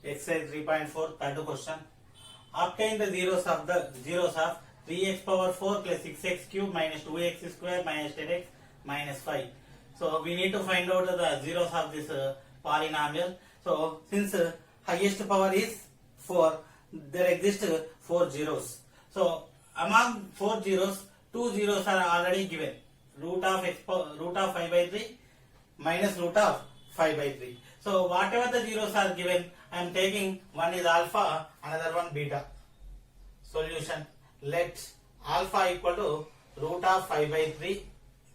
Exercise 3.4, third question. Obtain the zeros of 3x power 4 plus 6x cube minus 2x square minus 10x minus 5. So we need to find out the zeros of this polynomial. So since highest power is 4, there exist 4 zeros. So among 4 zeros, 2 zeros are already given. Root of 5 by 3 minus root of 5 by 3. So whatever the zeros are given, I am taking one is alpha, another one beta. Solution: let alpha equal to root of 5 by 3,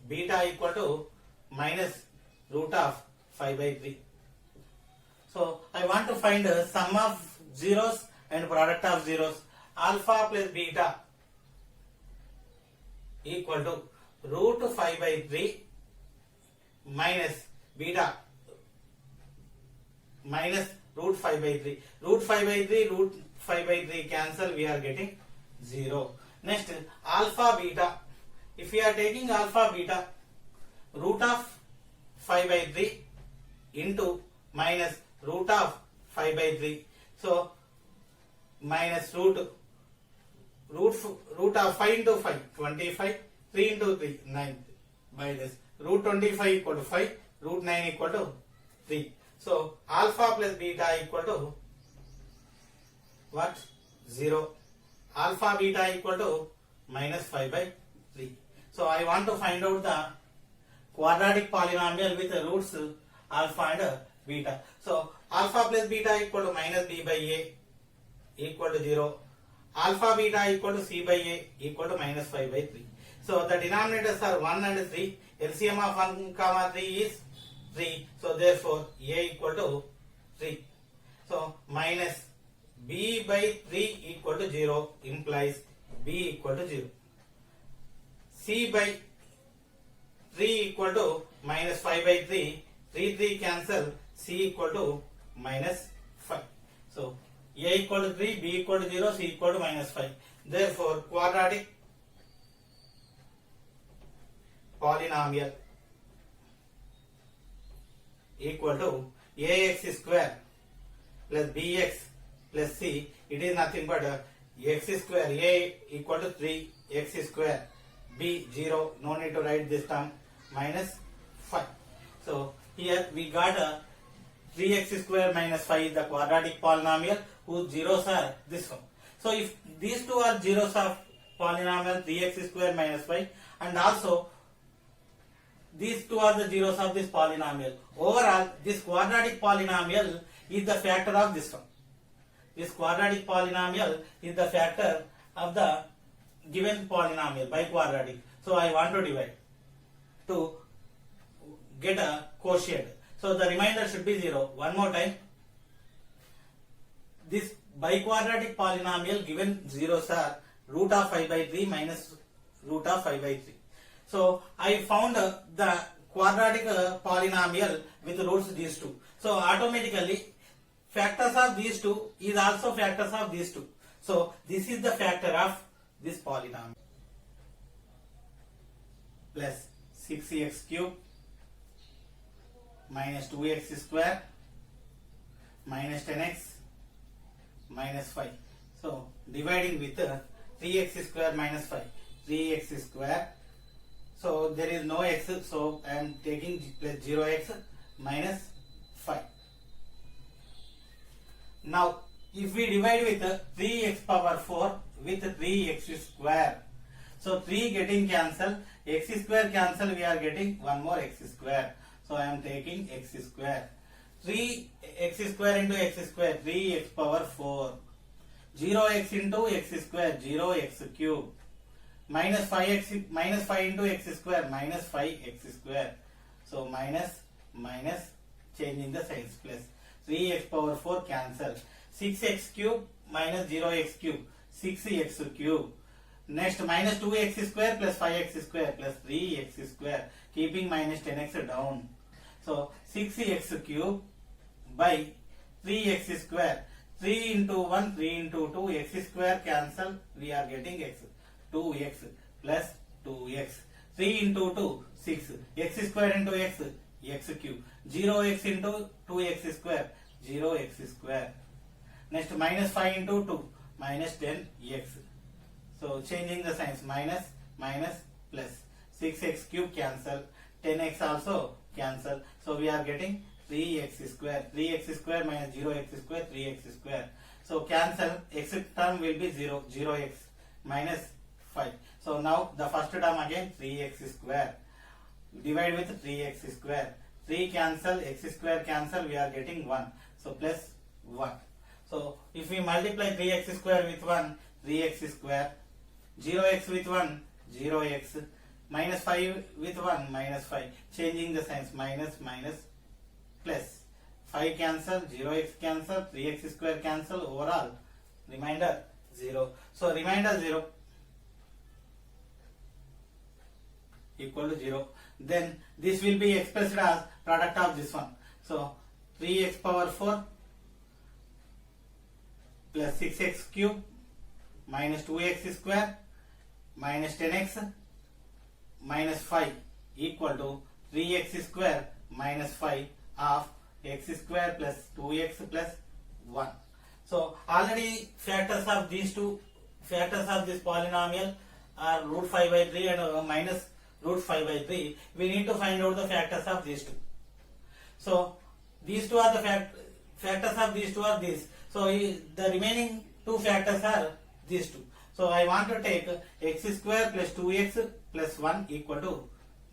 beta equal to minus root of 5 by 3. So I want to find sum of zeros and product of zeros. Alpha plus beta equal to root 5 by 3 minus beta minus root 5 by 3. Root 5 by 3, root 5 by 3 cancel, we are getting 0. Next, alpha beta. If we are taking alpha beta, root of 5 by 3 into minus root of 5 by 3. So, minus root of 5 into 5, 25, 3 into 3, 9. By this, root 25 equal to 5, root 9 equal to 3. So, alpha plus beta equal to what? 0. Alpha beta equal to minus 5 by 3. So, I want to find out the quadratic polynomial with the roots alpha and beta. So, alpha plus beta equal to minus b by a equal to 0. Alpha beta equal to c by a equal to minus 5 by 3. So, the denominators are 1 and 3. LCM of 1 comma 3 is 3. So, therefore, a equal to 3. So, minus b by 3 equal to 0 implies b equal to 0. C by 3 equal to minus 5 by 3. 3 cancel. C equal to minus 5. So, a equal to 3, b equal to 0, c equal to minus 5. Therefore, quadratic polynomial equal to ax square plus bx plus c. It is nothing but x square. A equal to 3, x square, b 0. No need to write this term, minus 5. So here we got 3x square minus 5 is the quadratic polynomial whose zeros are this one. So if these two are zeros of polynomial 3x square minus 5, and also these two are the zeros of this polynomial. Overall, this quadratic polynomial is the factor of this one. This quadratic polynomial is the factor of the given polynomial by quadratic. So I want to divide to get a quotient. So the remainder should be 0. One more time. This biquadratic polynomial given zeros are root of 5 by 3 minus root of 5 by 3. So I found the quadratic polynomial with roots these two. So automatically factors of these two is also factors of these two. So this is the factor of this polynomial. Plus 6x cube minus 2x square minus 10x minus 5. So dividing with 3x square minus 5. 3x square. So there is no x, so I am taking plus 0x minus 5. Now if we divide with 3x power 4 with 3x square, so 3 getting cancelled, x square cancel, we are getting one more x square. So I am taking x square. 3x square into x square, 3x power 4. 0x into x square, 0x cube. Minus 5 into x square, minus 5x square. So minus changing the signs, plus 3x power 4 cancel. 6x cube minus 0x cube, 6x cube. Next minus 2x square plus 5x square plus 3x square, keeping minus 10x down. So 6x cube by 3x square. 3 into 1, 3 into 2, x square cancel, we are getting x. 2x plus 2x. 3 into 2, 6. X square into x, x cube. 0x into 2x square, 0x square. Next minus 5 into 2 minus 10x. So changing the signs, minus minus plus. 6x cube cancel, 10x also cancel. So we are getting 3x square. 3x square minus 0x square, 3x square. So cancel, x term will be 0, 0x minus 5. So now the first term again 3x square. Divide with 3x square. 3 cancel, x square cancel, we are getting 1. So plus 1. So if we multiply 3x square with 1, 3x square. 0x with 1, 0x. Minus 5 with 1, minus 5. Changing the signs, minus minus plus. 5 cancel, 0x cancel, 3x square cancel, overall remainder 0. So remainder 0 equal to 0. Then this will be expressed as product of this one. So 3x power 4 plus 6x cube minus 2x square minus 10x minus 5 equal to 3x square minus 5 of x square plus 2x plus 1. So already factors of these two factors of this polynomial are root 5 by 3 and minus root 5 by 3. We need to find out the factors of these two. So these two are the factors of these two are these. So the remaining two factors are these two. So I want to take x square plus 2x plus 1 equal to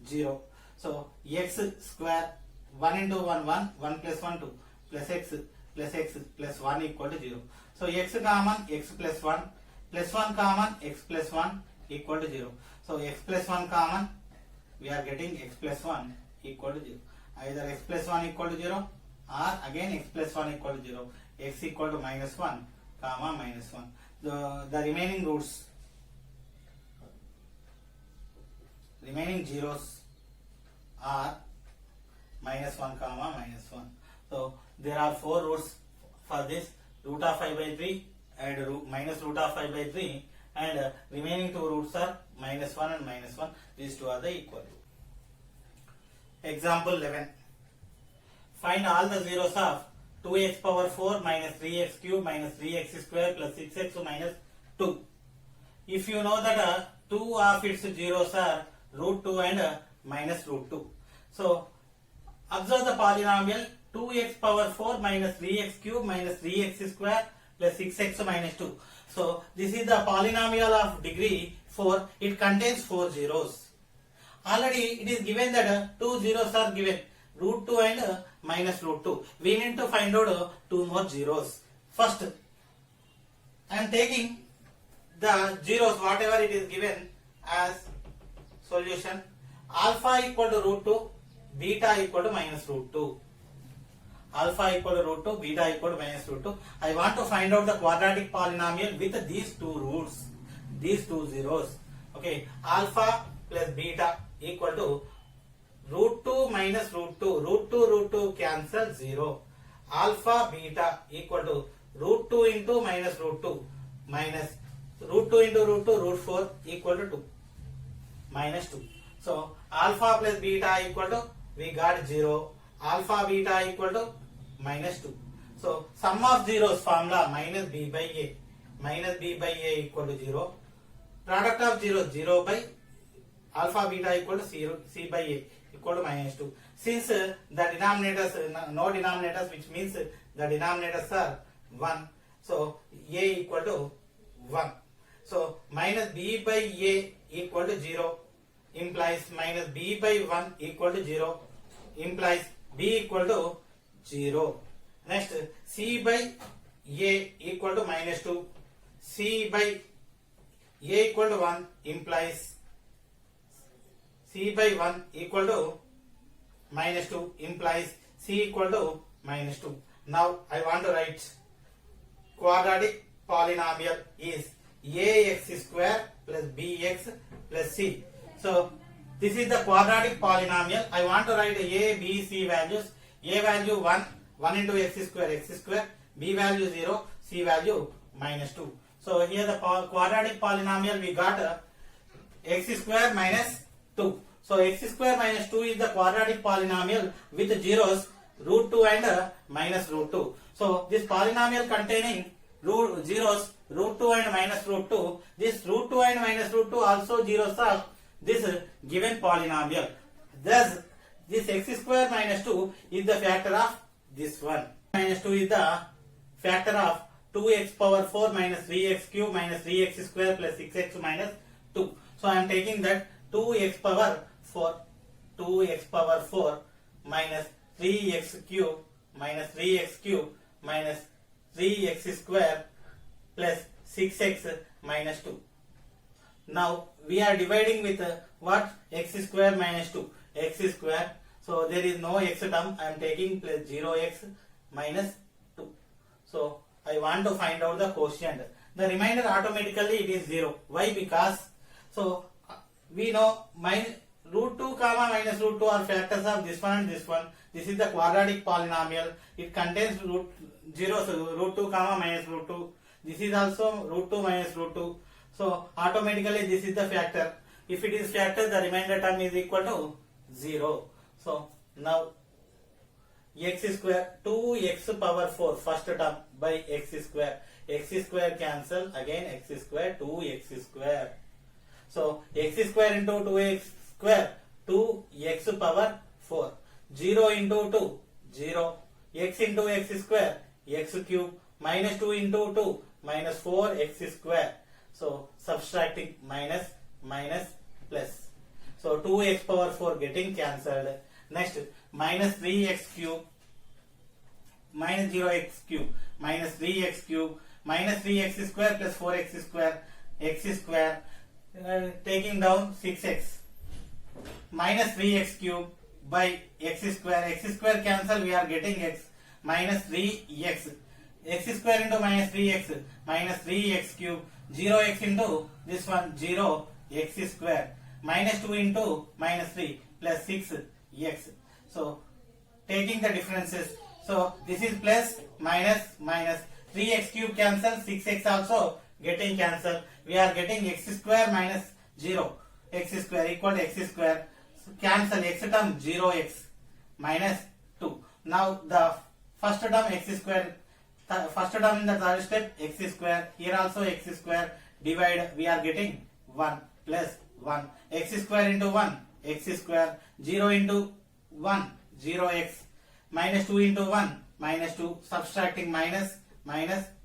0. So x square 1 into 1 1 1 plus 1 2 plus x plus 1 equal to 0. So x common x plus 1 common x plus 1 equal to 0. So x plus 1 common, we are getting x plus 1 equal to 0. Either x plus 1 equal to 0 or again x plus 1 equal to 0. X equal to minus 1 comma minus 1. The remaining roots, remaining zeros are minus 1 comma minus 1. So there are 4 roots for this, root of 5 by 3 and minus root of 5 by 3, and remaining 2 roots are minus 1 and minus 1. These two are the equal. Example 11. Find all the zeros of 2x power 4 minus 3x cube minus 3x square plus 6x minus 2. If you know that 2 of its zeros are root 2 and minus root 2. So observe the polynomial 2x power 4 minus 3x cube minus 3x square plus 6x minus 2. So this is the polynomial of degree 4. It contains 4 zeros. Already it is given that 2 zeros are given, root 2 and minus root 2. We need to find out 2 more zeros. First, I am taking the zeros whatever it is given as solution. Alpha equal to root 2, beta equal to minus root 2. Alpha equal to root 2, beta equal to minus root 2. I want to find out the quadratic polynomial with these two roots, these two zeros. Okay, alpha plus beta equal to root 2 minus root 2. Root 2 cancel 0. Alpha beta equal to root 2 into minus root 2 minus root 2 into root 2, root 4 equal to 2 minus 2. So alpha plus beta equal to, we got 0. Alpha beta equal to minus 2. So sum of zeros formula minus b by a. Minus b by a equal to 0. Product of 0, 0 by alpha beta equal to 0, c by a equal to minus 2. Since the denominators, no denominators, which means the denominators are 1. So a equal to 1. So minus b by a equal to 0 implies minus b by 1 equal to 0 implies b equal to 0. Next, c by a equal to minus 2. C by a equal to 1 implies c by 1 equal to minus 2 implies c equal to minus 2. Now I want to write quadratic polynomial is ax square plus bx plus c. So this is the quadratic polynomial. I want to write a, b, c values. A value 1, 1 into x square, b value 0, c value minus 2. So here the quadratic polynomial we got x square minus 2. So x square minus 2 is the quadratic polynomial with zeros root 2 and minus root 2. So this polynomial containing zeros, root 2 and minus root 2, this root 2 and minus root 2 also zeros of this given polynomial. Thus, this x square minus 2 is the factor of this one. Minus 2 is the factor of 2x power 4 minus 3x cube minus 3x square plus 6x minus 2. So I am taking that 2x power 4 minus 3x cube minus 3x cube minus 3x square plus 6x minus 2. Now we are dividing with what? X square minus 2. X square. So there is no x term. I am taking plus 0x minus 2. So I want to find out the quotient. The remainder automatically it is 0. Why? Because so we know root 2 comma minus root 2 are factors of this one and this one. This is the quadratic polynomial. It contains root 2 comma minus root 2. This is also root 2 minus root 2. So automatically this is the factor. If it is factor, the remainder term is equal to 0. So now x square 2x power 4 first term by x square. X square cancel, again x square 2x square. So x square into 2x square 2x power 4. 0 into 2 0. X into x square x cube minus 2 into 2 minus 4x square. So subtracting minus plus. So 2x power 4 getting cancelled. Next minus 3x cube minus 0x cube minus 3x cube minus 3x square plus 4x square x square, taking down 6x minus 3x cube by x square cancel, we are getting x minus 3x. X square into minus 3x minus 3x cube, 0x into this one 0x square minus 2 into minus 3 plus 6x. So taking the differences, so this is plus minus 3x cube cancel, 6x also getting cancel. We are getting x square minus 0 x square equal to x square. So cancel x term 0x minus 2. Now the first term x square, first term in the third step x square, here also x square, divide, we are getting 1 plus 1. X square into 1 x square, 0 into 1 0x minus 2 into 1 minus 2, subtracting minus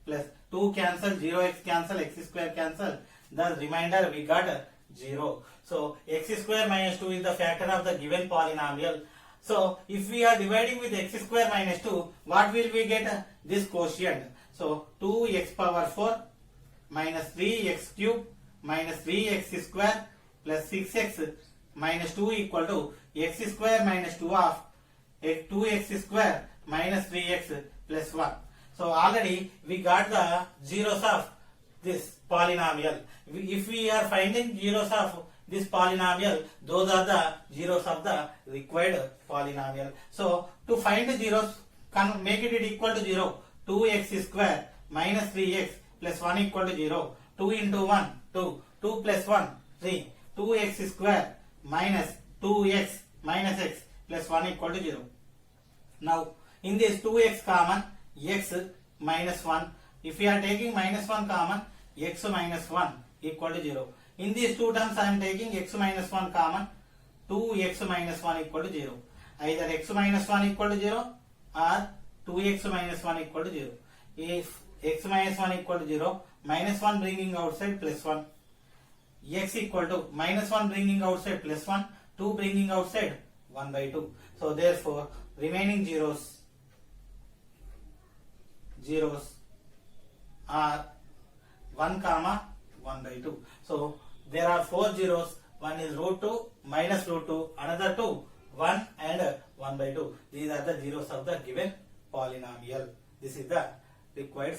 plus 2 cancel, 0x cancel, x square cancel, the remainder we got 0. So x square minus 2 is the factor of the given polynomial. So if we are dividing with x square minus 2, what will we get? This quotient. So 2x power 4 minus 3x cube minus 3x square plus 6x minus 2 equal to x square minus 2 of 2x square minus 3x plus 1. So already we got the zeros of this polynomial. If we are finding zeros of this polynomial, those are the zeros of the required polynomial. So to find the zeros, make it equal to 0. 2x square minus 3x plus 1 equal to 0. 2 into 1 2. 2 plus 1 3. 2x square minus 2x minus x plus 1 equal to 0. Now in this 2x common, x minus 1. If we are taking minus 1 common, x minus 1 equal to 0. In these two terms I am taking x minus 1 common, 2x minus 1 equal to 0. Either x minus 1 equal to 0 or 2x minus 1 equal to 0. If x minus 1 equal to 0, minus 1 bringing outside plus 1. X equal to minus 1 bringing outside plus 1, 2 bringing outside 1 by 2. So therefore remaining zeros are 1 comma 1 by 2. So there are 4 zeros. One is root 2 minus root 2, another 2, 1 and 1 by 2. These are the zeros of the given polynomial. This is the required